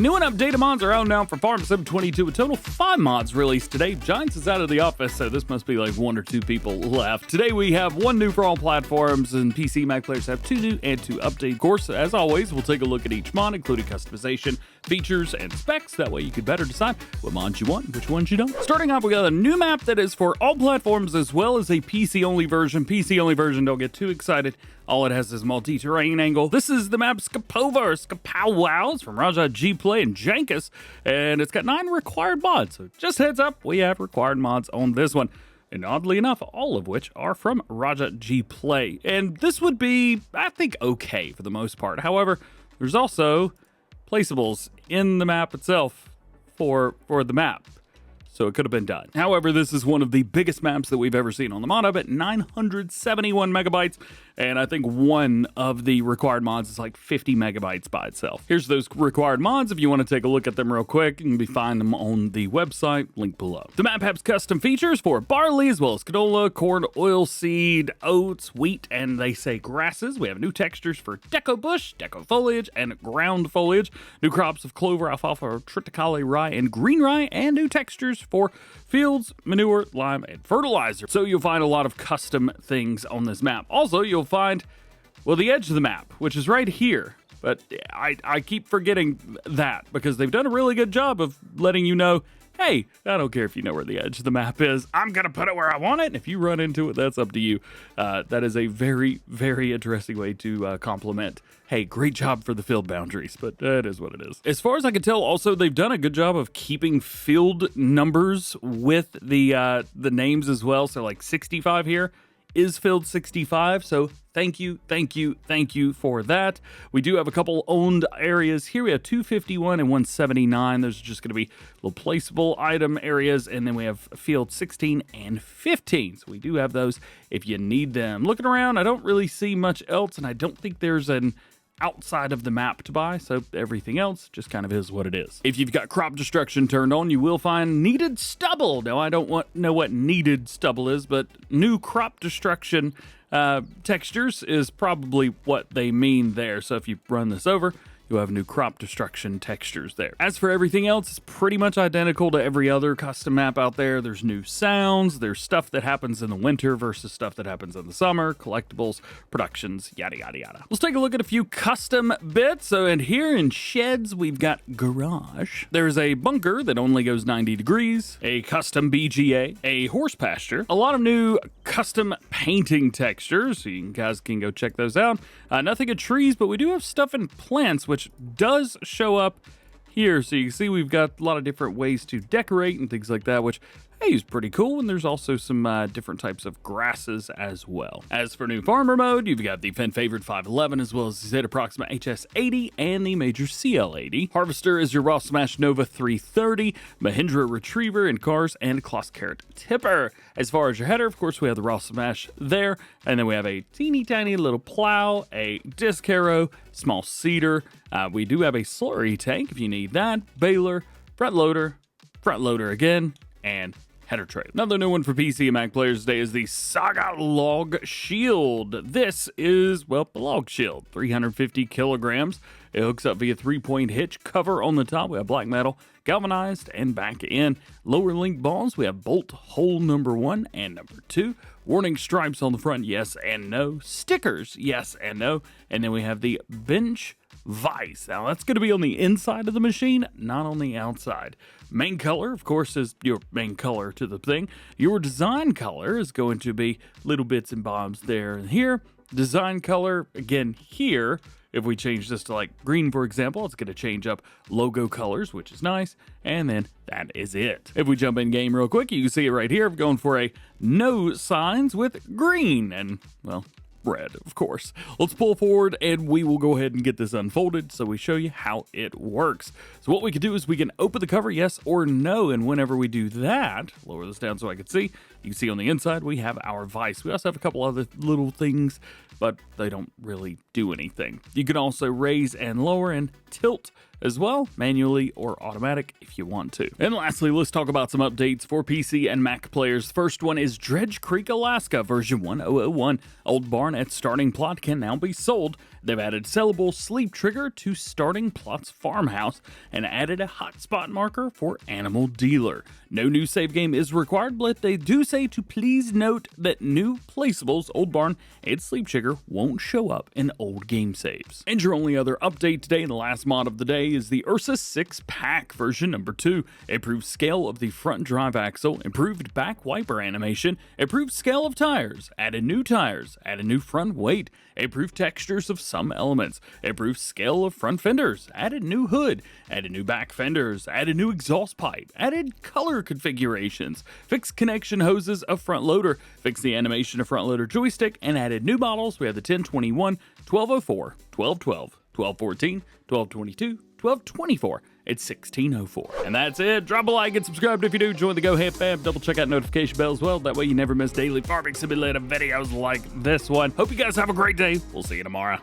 New and updated mods are out now for Farm Sim 22. A total of 5 mods released today. Giants is out of the office, so this must be like 1 or 2 people left. Today we have 1 new for all platforms, and PC Mac players have 2 new and 2 update. Of course, as always, we'll take a look at each mod, including customization, features, and specs. That way you can better decide what mods you want and which ones you don't. Starting off, we got a new map that is for all platforms as well as a PC-only version. PC-only version, don't get too excited. All it has is multi-terrain angle. This is the map Szpakowo or Szpakowo. It's from Raja G Play and Jankus, and it's got 9 required mods. So just heads up, we have required mods on this one. And oddly enough, all of which are from Raja G Play. And this would be, I think, okay for the most part. However, there's also placeables in the map itself for the map. So it could have been done. However, this is one of the biggest maps that we've ever seen on the mod hub at 971 megabytes. And I think one of the required mods is like 50 megabytes by itself. Here's those required mods. If you want to take a look at them real quick, you can find them on the website, link below. The map has custom features for barley as well as canola, corn, oilseed, oats, wheat, and they say grasses. We have new textures for deco bush, deco foliage, and ground foliage. New crops of clover, alfalfa, triticale, rye, and green rye, and new textures for fields, manure, lime, and fertilizer. So you'll find a lot of custom things on this map. Also, you'll find, well, the edge of the map, which is right here. But I keep forgetting that because they've done a really good job of letting you know, hey, I don't care if you know where the edge of the map is. I'm going to put it where I want it. And if you run into it, that's up to you. That is a very, very interesting way to compliment. Hey, great job for the field boundaries, but it is what it is. As far as I can tell, also, they've done a good job of keeping field numbers with the names as well. So like 65 here is field 65. So thank you for that. We do have a couple owned areas here. We have 251 and 179. Those are just going to be little placeable item areas. And then we have field 16 and 15. So we do have those if you need them. Looking around, I don't really see much else, and I don't think there's an outside of the map to buy, so everything else just kind of is what it is. If you've got crop destruction turned on, you will find needed stubble. Now, I don't know what needed stubble is, but new crop destruction textures is probably what they mean there. So if you run this over, you'll have new crop destruction textures there. As for everything else, it's pretty much identical to every other custom map out there. There's new sounds, there's stuff that happens in the winter versus stuff that happens in the summer, collectibles, productions, yada, yada, yada. Let's take a look at a few custom bits. So in here in sheds, we've got garage. There's a bunker that only goes 90 degrees, a custom BGA, a horse pasture, a lot of new custom painting textures, so you guys can go check those out. Nothing in trees, but we do have stuff in plants, which does show up here. So you can see we've got a lot of different ways to decorate and things like that, which, hey, is pretty cool. And there's also some different types of grasses as well. As for new farmer mode, you've got the fan favorite 511 as well as the Zeta Proxima HS80 and the Major CL80. Harvester is your Raw Smash Nova 330, Mahindra Retriever in cars, and Kloss Carrot Tipper. As far as your header, of course, we have the Raw Smash there, and then we have a teeny tiny little plow, a disc harrow, small seeder. We do have a slurry tank if you need that, baler, front loader again, and header tray. Another new one for PC and Mac players today is the Saga Log Shield. This is, well, the log shield, 350 kilograms. It hooks up via 3-point hitch cover on the top. We have black metal, galvanized, and back in. Lower link balls, we have bolt hole number 1 and number 2. Warning stripes on the front, yes and no. Stickers, yes and no. And then we have the bench vise. Now that's going to be on the inside of the machine, not on the outside. Main color, of course, is your main color to the thing. Your design color is going to be little bits and bobs there and here. Design color, again, here. If we change this to like green, for example, it's going to change up logo colors, which is nice. And then that is it. If we jump in game real quick, you can see it right here. I'm going for a no signs with green and, well, red, of course. Let's pull forward and we will go ahead and get this unfolded so we show you how it works. So what we can do is we can open the cover, yes or no, and whenever we do that, lower this down so I can see, you can see on the inside we have our vise. We also have a couple other little things, but they don't really do anything. You can also raise and lower and tilt as well, manually or automatic if you want to. And lastly, let's talk about some updates for PC and Mac players. First one is Dredge Creek, Alaska, version 1001. Old Barn at Starting Plot can now be sold. They've added sellable sleep trigger to Starting Plot's farmhouse and added a hotspot marker for Animal Dealer. No new save game is required, but they do say to please note that new placeables, Old Barn and Sleep Trigger, won't show up in old game saves. And your only other update today, the last mod of the day, is the Ursus 6-pack version number 2. Improved scale of the front drive axle, improved back wiper animation, improved scale of tires, added new front weight, improved textures of some elements, improved scale of front fenders, added new hood, added new back fenders, added new exhaust pipe, added color configurations, fixed connection hoses of front loader, fixed the animation of front loader joystick, and added new models. We have the 1021, 1204, 1212, 1214, 1222, 1224, it's 1604. And that's it. Drop a like and subscribe if you do. Join the GoHam fam. Double check out notification bell as well. That way you never miss daily farming simulator videos like this one. Hope you guys have a great day. We'll see you tomorrow.